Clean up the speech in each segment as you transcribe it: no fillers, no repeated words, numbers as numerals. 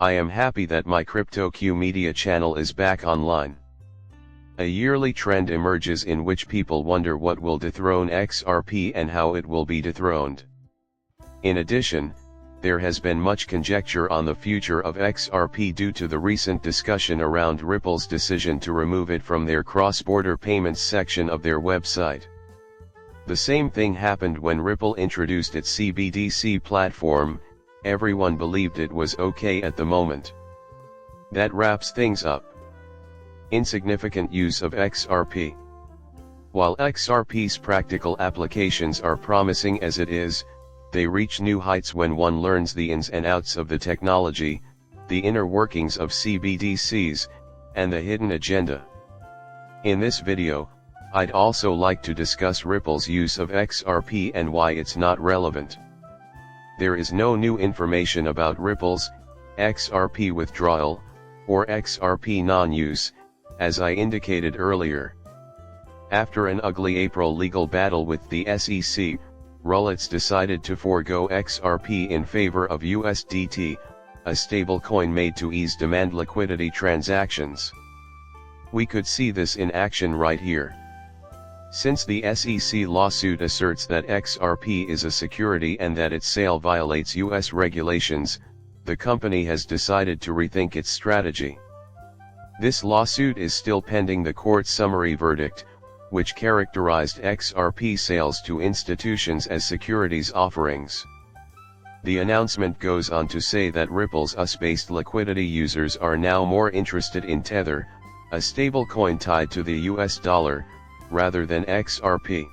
I am happy that my CryptoQ media channel is back online. A yearly trend emerges in which people wonder what will dethrone XRP and how it will be dethroned. In addition, there has been much conjecture on the future of XRP due to the recent discussion around Ripple's decision to remove it from their cross-border payments section of their website. The same thing happened when Ripple introduced its CBDC platform. Everyone believed it was okay at the moment. That wraps things up. Insignificant use of XRP. While XRP's practical applications are promising as it is, they reach new heights when one learns the ins and outs of the technology, the inner workings of CBDCs, and the hidden agenda. In this video, I'd also like to discuss Ripple's use of XRP and why it's not relevant. There is no new information about Ripple's XRP withdrawal, or XRP non-use, as I indicated earlier. After an ugly April legal battle with the SEC, Rullets decided to forego XRP in favor of USDT, a stablecoin made to ease demand liquidity transactions. We could see this in action right here. Since the SEC lawsuit asserts that XRP is a security and that its sale violates US regulations, the company has decided to rethink its strategy. This lawsuit is still pending the court's summary verdict, which characterized XRP sales to institutions as securities offerings. The announcement goes on to say that Ripple's US-based liquidity users are now more interested in Tether, a stablecoin tied to the US dollar, rather than XRP.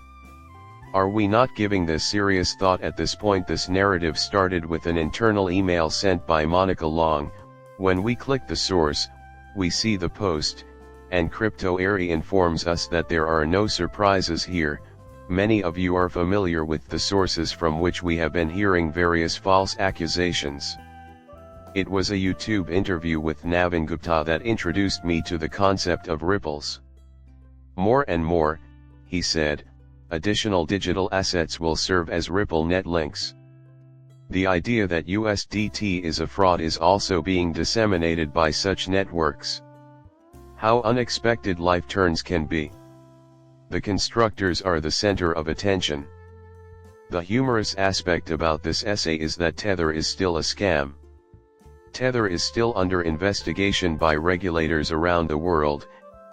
Are we not giving this serious thought at this point? This narrative started with an internal email sent by Monica Long. When we click the source, we see the post, and CryptoAry informs us that there are no surprises here. Many of you are familiar with the sources from which we have been hearing various false accusations. It was a YouTube interview with Navin Gupta that introduced me to the concept of ripples. More and more, he said, additional digital assets will serve as Ripple net links. The idea that USDT is a fraud is also being disseminated by such networks. How unexpected life turns can be. The constructors are the center of attention. The humorous aspect about this essay is that Tether is still a scam. Tether is still under investigation by regulators around the world,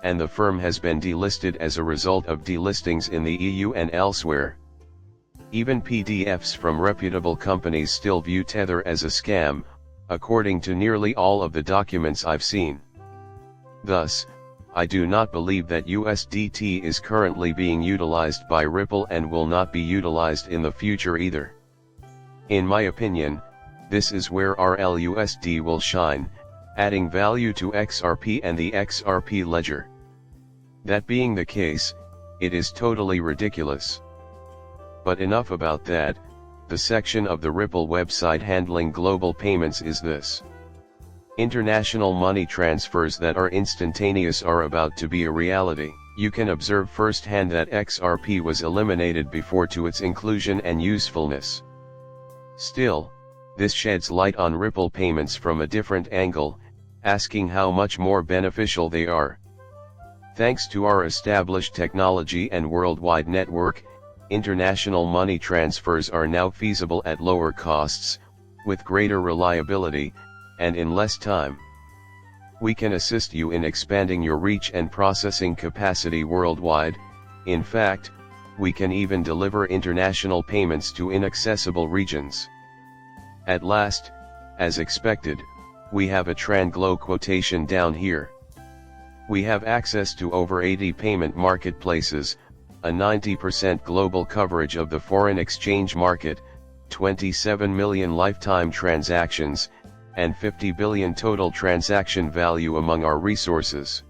and the firm has been delisted as a result of delistings in the EU and elsewhere. Even PDFs from reputable companies still view Tether as a scam, according to nearly all of the documents I've seen. Thus, I do not believe that USDT is currently being utilized by Ripple and will not be utilized in the future either. In my opinion, this is where RLUSD will shine, adding value to XRP and the XRP ledger. That being the case, it is totally ridiculous. But enough about that. The section of the Ripple website handling global payments is this. International money transfers that are instantaneous are about to be a reality. You can observe firsthand that XRP was eliminated before to its inclusion and usefulness. Still, this sheds light on Ripple payments from a different angle, asking how much more beneficial they are. Thanks to our established technology and worldwide network, international money transfers are now feasible at lower costs, with greater reliability, and in less time. We can assist you in expanding your reach and processing capacity worldwide. In fact, we can even deliver international payments to inaccessible regions. At last, as expected, we have a Tranglo quotation down here. We have access to over 80 payment marketplaces, a 90% global coverage of the foreign exchange market, 27 million lifetime transactions, and 50 billion total transaction value among our resources.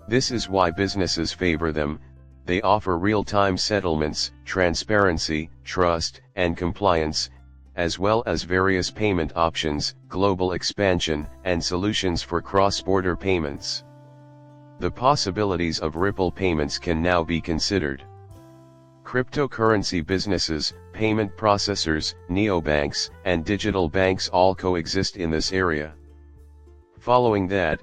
This is why businesses favor them. They offer real-time settlements, transparency, trust, and compliance, as well as various payment options, global expansion, and solutions for cross-border payments. The possibilities of Ripple payments can now be considered. Cryptocurrency businesses, payment processors, neobanks, and digital banks all coexist in this area. Following that,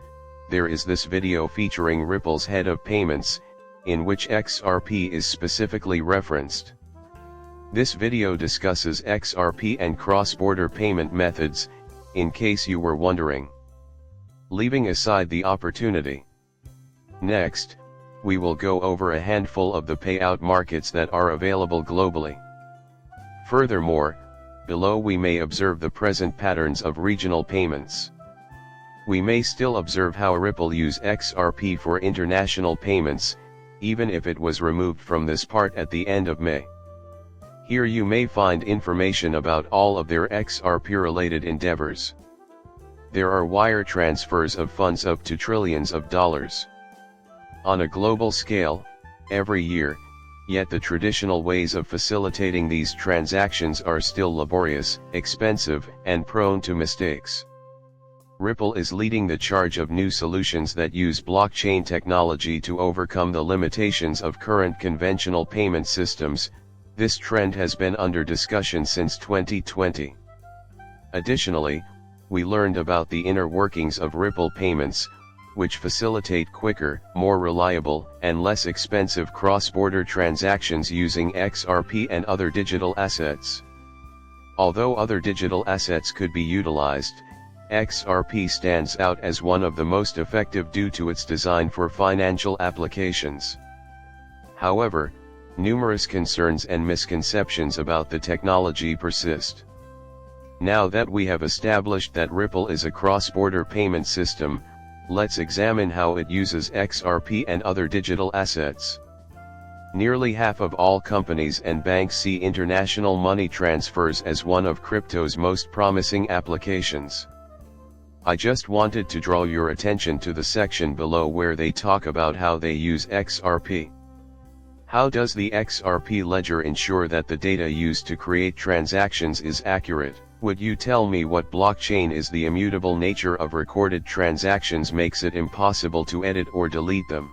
there is this video featuring Ripple's head of payments, in which XRP is specifically referenced. This video discusses XRP and cross-border payment methods, in case you were wondering. Leaving aside the opportunity. Next, we will go over a handful of the payout markets that are available globally. Furthermore, below we may observe the present patterns of regional payments. We may still observe how Ripple use XRP for international payments, even if it was removed from this part at the end of May. Here you may find information about all of their XRP-related endeavors. There are wire transfers of funds up to trillions of dollars. On a global scale, every year, yet the traditional ways of facilitating these transactions are still laborious, expensive, and prone to mistakes. Ripple is leading the charge of new solutions that use blockchain technology to overcome the limitations of current conventional payment systems. This trend has been under discussion since 2020. Additionally, we learned about the inner workings of Ripple payments, which facilitate quicker, more reliable, and less expensive cross-border transactions using XRP and other digital assets. Although other digital assets could be utilized, XRP stands out as one of the most effective due to its design for financial applications. However, numerous concerns and misconceptions about the technology persist. Now that we have established that Ripple is a cross-border payment system, let's examine how it uses XRP and other digital assets. Nearly half of all companies and banks see international money transfers as one of crypto's most promising applications. I just wanted to draw your attention to the section below where they talk about how they use XRP. How does the XRP ledger ensure that the data used to create transactions is accurate? Would you tell me what blockchain is? The immutable nature of recorded transactions makes it impossible to edit or delete them.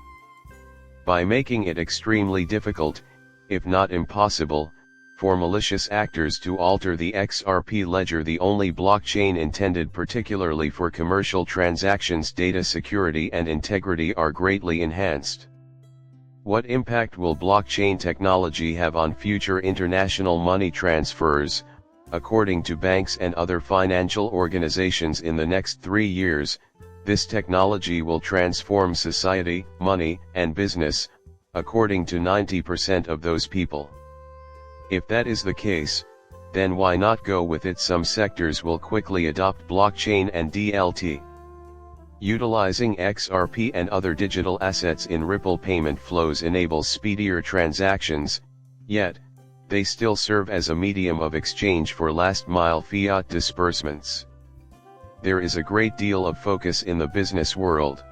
By making it extremely difficult, if not impossible, for malicious actors to alter the XRP ledger, the only blockchain intended particularly for commercial transactions, data security and integrity are greatly enhanced. What impact will blockchain technology have on future international money transfers? According to banks and other financial organizations, in the next 3 years, this technology will transform society, money, and business, according to 90% of those people. If that is the case, then why not go with it? Some sectors will quickly adopt blockchain and DLT. Utilizing XRP and other digital assets in Ripple payment flows enables speedier transactions, yet, they still serve as a medium of exchange for last-mile fiat disbursements. There is a great deal of focus in the business world.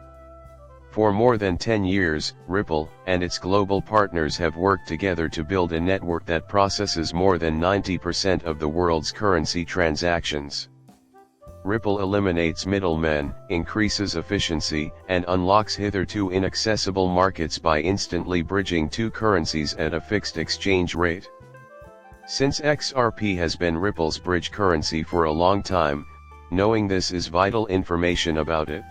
For more than 10 years, Ripple and its global partners have worked together to build a network that processes more than 90% of the world's currency transactions. Ripple eliminates middlemen, increases efficiency, and unlocks hitherto inaccessible markets by instantly bridging two currencies at a fixed exchange rate. Since XRP has been Ripple's bridge currency for a long time, knowing this is vital information about it.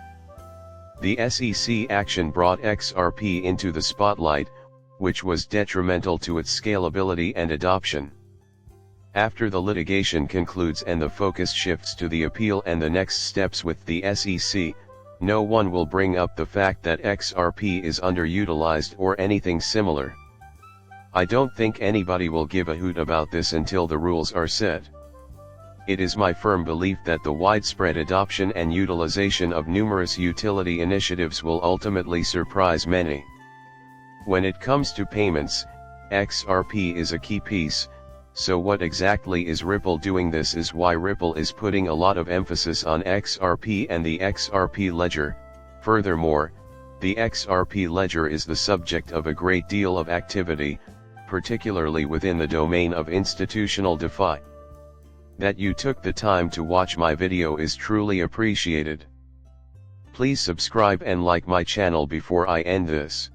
The SEC action brought XRP into the spotlight, which was detrimental to its scalability and adoption. After the litigation concludes and the focus shifts to the appeal and the next steps with the SEC, no one will bring up the fact that XRP is underutilized or anything similar. I don't think anybody will give a hoot about this until the rules are set. It is my firm belief that the widespread adoption and utilization of numerous utility initiatives will ultimately surprise many. When it comes to payments, XRP is a key piece. So what exactly is Ripple doing? This is why Ripple is putting a lot of emphasis on XRP and the XRP ledger. Furthermore, the XRP ledger is the subject of a great deal of activity, particularly within the domain of institutional DeFi. That you took the time to watch my video is truly appreciated. Please subscribe and like my channel before I end this.